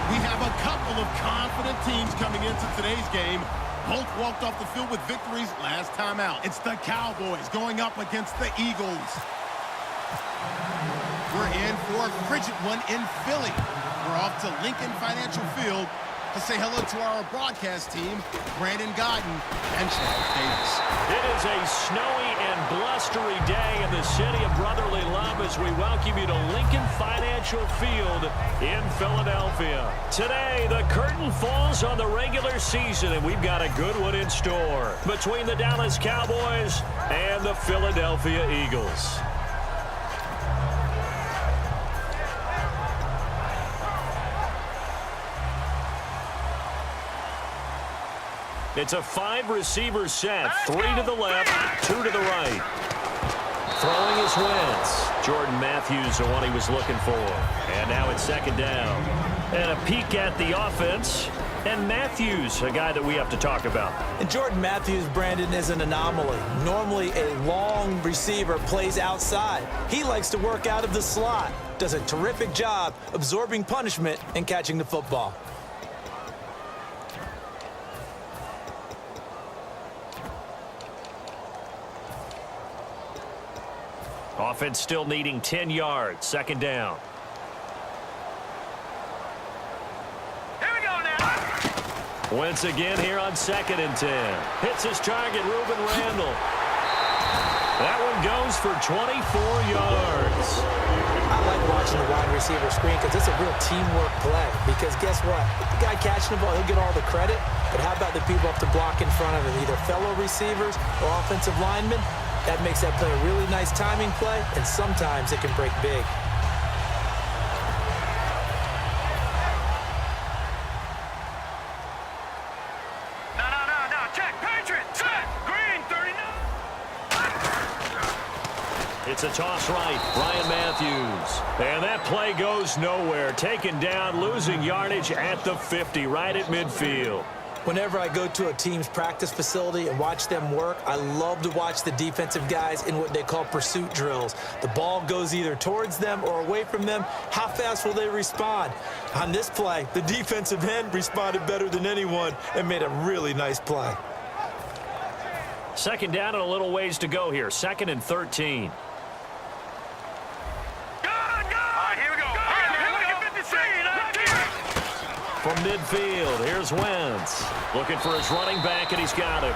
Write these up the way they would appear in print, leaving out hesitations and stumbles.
We have a couple of confident teams coming into today's game. Both walked off the field with victories last time out. It's the Cowboys going up against the Eagles. We're in for a frigid one in Philly. We're off to Lincoln Financial Field to say hello to our broadcast team, Brandon Godden and Charles Davis. It is a snowy and blustery day in the city of brotherly love as we welcome you to Lincoln Financial Field in Philadelphia. Today, the curtain falls on the regular season, and we've got a good one in store between the Dallas Cowboys and the Philadelphia Eagles. It's a 5-receiver set. 3 to the left, 2 to the right. Throwing is Wentz. Jordan Matthews, the one he was looking for. And now it's second down. And a peek at the offense. And Matthews, a guy that we have to talk about. And Jordan Matthews, Brandon, is an anomaly. Normally, a long receiver plays outside. He likes to work out of the slot. Does a terrific job absorbing punishment and catching the football. Offense still needing 10 yards. Second down. Here we go now. Wentz again here on 2nd and 10. Hits his target, Reuben Randall. That one goes for 24 yards. I like watching the wide receiver screen because it's a real teamwork play. Because guess what? The guy catching the ball, he'll get all the credit. But how about the people up to block in front of him? Either fellow receivers or offensive linemen. That makes that play a really nice timing play, and sometimes it can break big. No. Check. Patriot. Set. Green. 39. It's a toss right. Ryan Matthews. And that play goes nowhere. Taken down, losing yardage at the 50, right at midfield. Whenever I go to a team's practice facility and watch them work, I love to watch the defensive guys in what they call pursuit drills. The ball goes either towards them or away from them. How fast will they respond? On this play, the defensive end responded better than anyone and made a really nice play. Second down and a little ways to go here. 2nd and 13. From midfield, here's Wentz. Looking for his running back, and he's got him.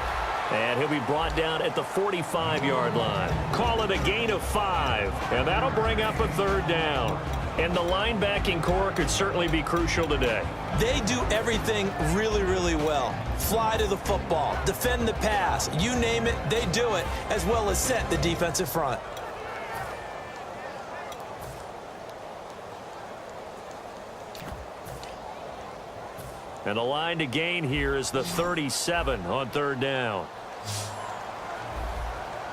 And he'll be brought down at the 45-yard line. Call it a gain of 5, and that'll bring up a 3rd down. And the linebacking core could certainly be crucial today. They do everything really, really well. Fly to the football, defend the pass, you name it, they do it, as well as set the defensive front. And the line to gain here is the 37 on 3rd down.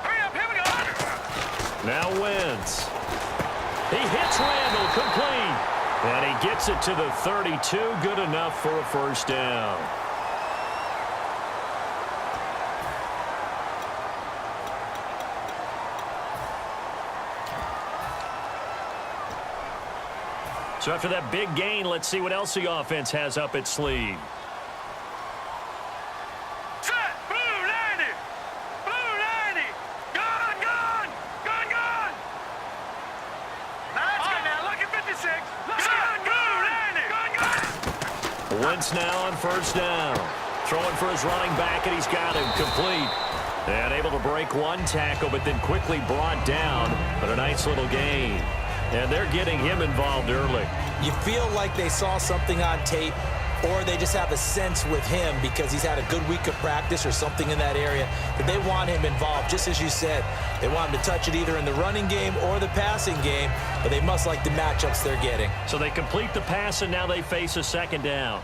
Hurry up, here we go. Now Wentz. He hits Randall, complete. And he gets it to the 32, good enough for a 1st down. So after that big gain, let's see what else the offense has up its sleeve. Set. Blue 90. Blue 90. Gun. All right, now look at 56. Gun. Blue 90. Gun. Wentz now on 1st down. Throwing for his running back, and he's got him complete. And able to break one tackle, but then quickly brought down. But a nice little gain. And they're getting him involved early. You feel like they saw something on tape, or they just have a sense with him because he's had a good week of practice or something in that area that they want him involved, just as you said. They want him to touch it either in the running game or the passing game, but they must like the matchups they're getting. So they complete the pass, and now they face a 2nd down.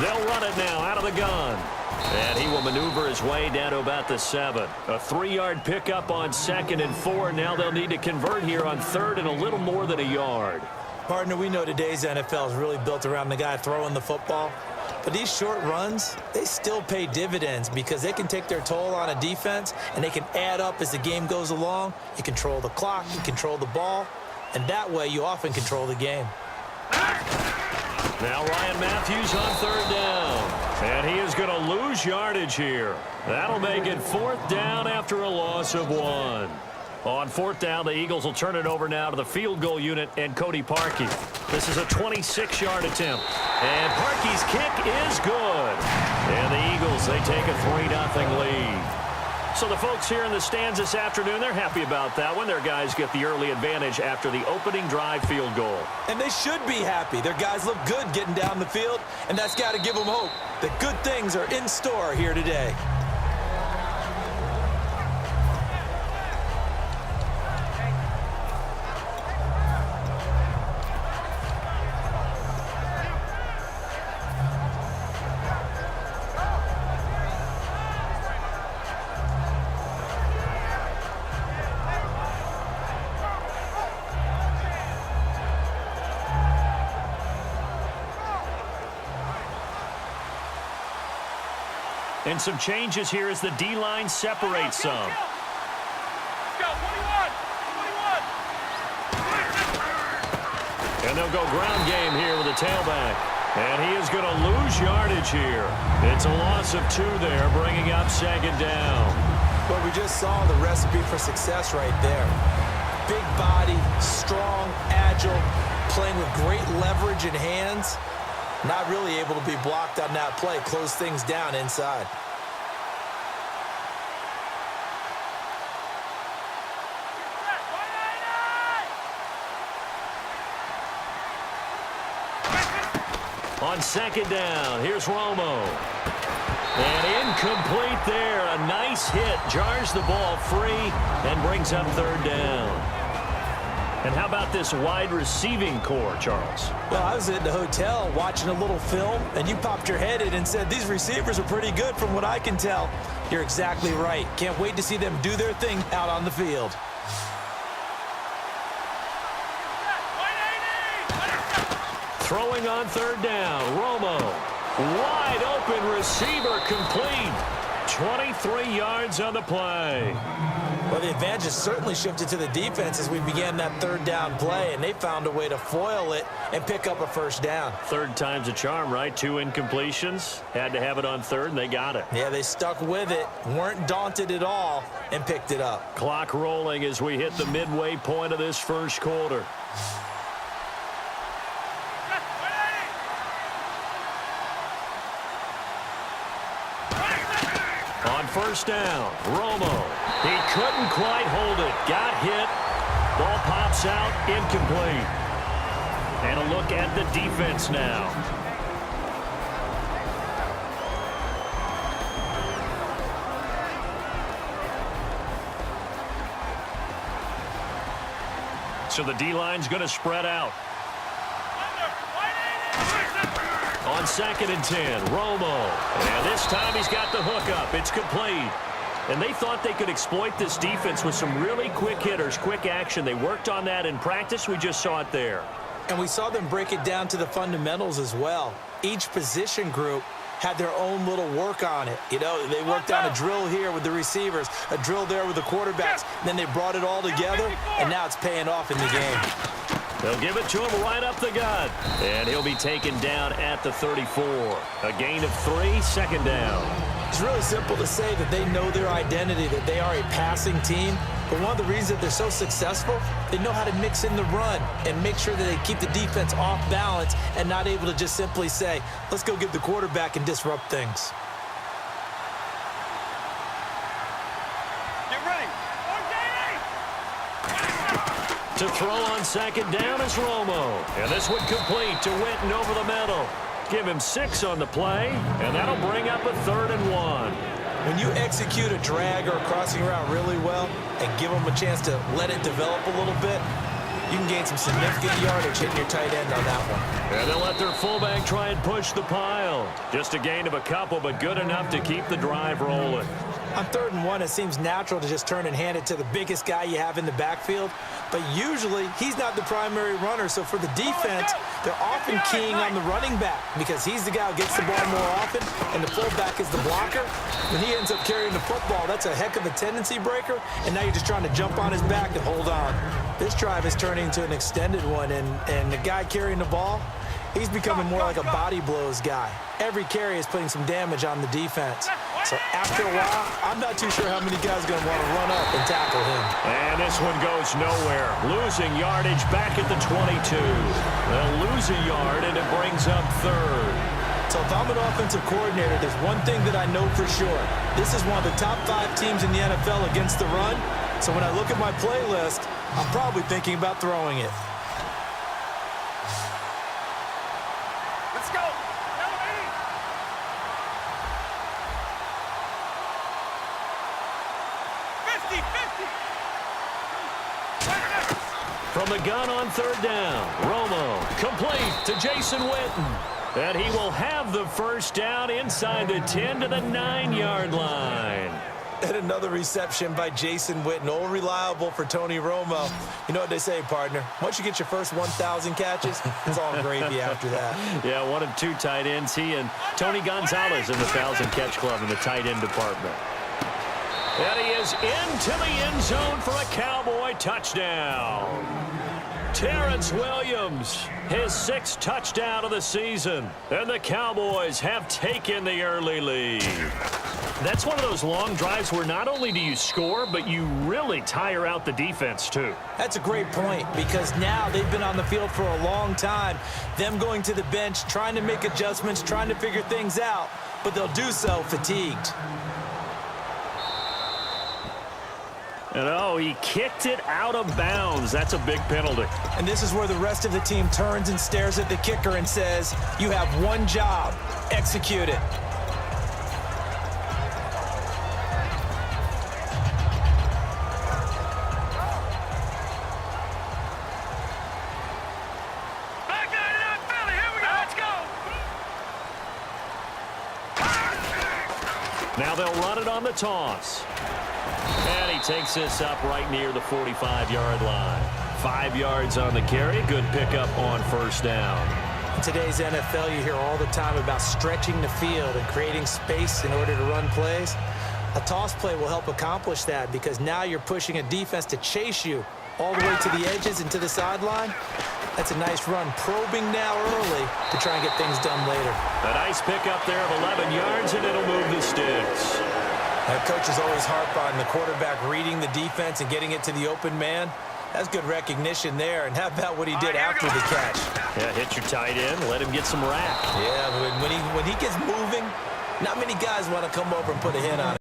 They'll run it now out of the gun. And he will maneuver his way down to about the 7. A 3-yard pickup on 2nd and 4. Now they'll need to convert here on 3rd and a little more than a yard. Partner, we know today's NFL is really built around the guy throwing the football. But these short runs, they still pay dividends because they can take their toll on a defense, and they can add up as the game goes along. You control the clock, you control the ball. and that way you often control the game. Now Ryan Matthews on third down. And he is going to lose yardage here. That'll make it fourth down after a loss of 1. On fourth down, the Eagles will turn it over now to the field goal unit and Cody Parkey. This is a 26-yard attempt. And Parkey's kick is good. And the Eagles, they take a 3-0 lead. So the folks here in the stands this afternoon, they're happy about that one. Their guys get the early advantage after the opening drive field goal. And they should be happy. Their guys look good getting down the field, and that's got to give them hope that good things are in store here today. And some changes here as the D-line separates some. Let's go, 21. And they'll go ground game here with the tailback. And he is going to lose yardage here. It's a loss of 2 there, bringing up second down. Well, we just saw the recipe for success right there. Big body, strong, agile, playing with great leverage in hands. Not really able to be blocked on that play. Close things down inside. On second down, here's Romo. And incomplete there. A nice hit. Jars the ball free and brings up third down. And how about this wide receiving core, Charles? Well, I was at the hotel watching a little film, and you popped your head in and said, these receivers are pretty good from what I can tell. You're exactly right. Can't wait to see them do their thing out on the field. Throwing on third down, Romo. Wide open receiver complete. 23 yards on the play. Well, the advantage has certainly shifted to the defense as we began that third down play, and they found a way to foil it and pick up a first down. Third time's a charm, right? 2 incompletions. Had to have it on third, and they got it. Yeah, they stuck with it, weren't daunted at all, and picked it up. Clock rolling as we hit the midway point of this first quarter. On first down, Romo. He couldn't quite hold it. Got hit. Ball pops out, incomplete. And a look at the defense now. So the D-line's going to spread out. On second and 10, Romo. And this time he's got the hook up. It's complete. And they thought they could exploit this defense with some really quick hitters, quick action. They worked on that in practice. We just saw it there. And we saw them break it down to the fundamentals as well. Each position group had their own little work on it. You know, they worked on a drill here with the receivers, a drill there with the quarterbacks. Then they brought it all together, and now it's paying off in the game. They'll give it to him right up the gut. And he'll be taken down at the 34. A gain of 3, second down. It's really simple to say that they know their identity, that they are a passing team. But one of the reasons that they're so successful, they know how to mix in the run and make sure that they keep the defense off balance and not able to just simply say, let's go get the quarterback and disrupt things. Get ready. To throw on second down is Romo. And this one complete to Winton over the middle. Give him 6 on the play, and that'll bring up a 3rd and 1. When you execute a drag or a crossing route really well and give them a chance to let it develop a little bit, you can gain some significant yardage hitting your tight end on that one. And they'll let their fullback try and push the pile. Just a gain of a couple, but good enough to keep the drive rolling. On 3rd and 1, it seems natural to just turn and hand it to the biggest guy you have in the backfield. But usually, he's not the primary runner. So for the defense, they're often keying on the running back because he's the guy who gets the ball more often, and the fullback is the blocker. When he ends up carrying the football, that's a heck of a tendency breaker, and now you're just trying to jump on his back and hold on. This drive is turning into an extended one, and the guy carrying the ball, he's becoming more like a body blows guy. Every carry is putting some damage on the defense. So after a while, I'm not too sure how many guys are going to want to run up and tackle him. And this one goes nowhere. Losing yardage back at the 22. They'll lose a yard, and it brings up 3rd. So if I'm an offensive coordinator, there's one thing that I know for sure. This is one of the top 5 teams in the NFL against the run. So when I look at my playlist, I'm probably thinking about throwing it. Let's go. From the gun on 3rd down, Romo complete to Jason Witten. And he will have the first down inside the 10 to the 9-yard line. And another reception by Jason Witten, all reliable for Tony Romo. You know what they say, partner? Once you get your first 1,000 catches, it's all gravy after that. Yeah, one of 2 tight ends. He and Tony Gonzalez in the 1,000-catch club in the tight end department. And he is into the end zone for a Cowboy touchdown. Terrence Williams, his 6th touchdown of the season. And the Cowboys have taken the early lead. That's one of those long drives where not only do you score, but you really tire out the defense, too. That's a great point because now they've been on the field for a long time. Them going to the bench, trying to make adjustments, trying to figure things out, but they'll do so fatigued. And oh, he kicked it out of bounds. That's a big penalty. And this is where the rest of the team turns and stares at the kicker and says, you have one job, execute it. Now they'll run it on the toss. And he takes this up right near the 45-yard line. 5 yards on the carry. Good pickup on 1st down. In today's NFL, you hear all the time about stretching the field and creating space in order to run plays. A toss play will help accomplish that because now you're pushing a defense to chase you all the way to the edges and to the sideline. That's a nice run, probing now early to try and get things done later. A nice pickup there of 11 yards, and it'll move the sticks. Our coaches always harp on the quarterback reading the defense and getting it to the open man. That's good recognition there. And how about what he did after the catch? Yeah, hit your tight end, let him get some rack. Yeah, when he gets moving, not many guys want to come over and put a hit on him.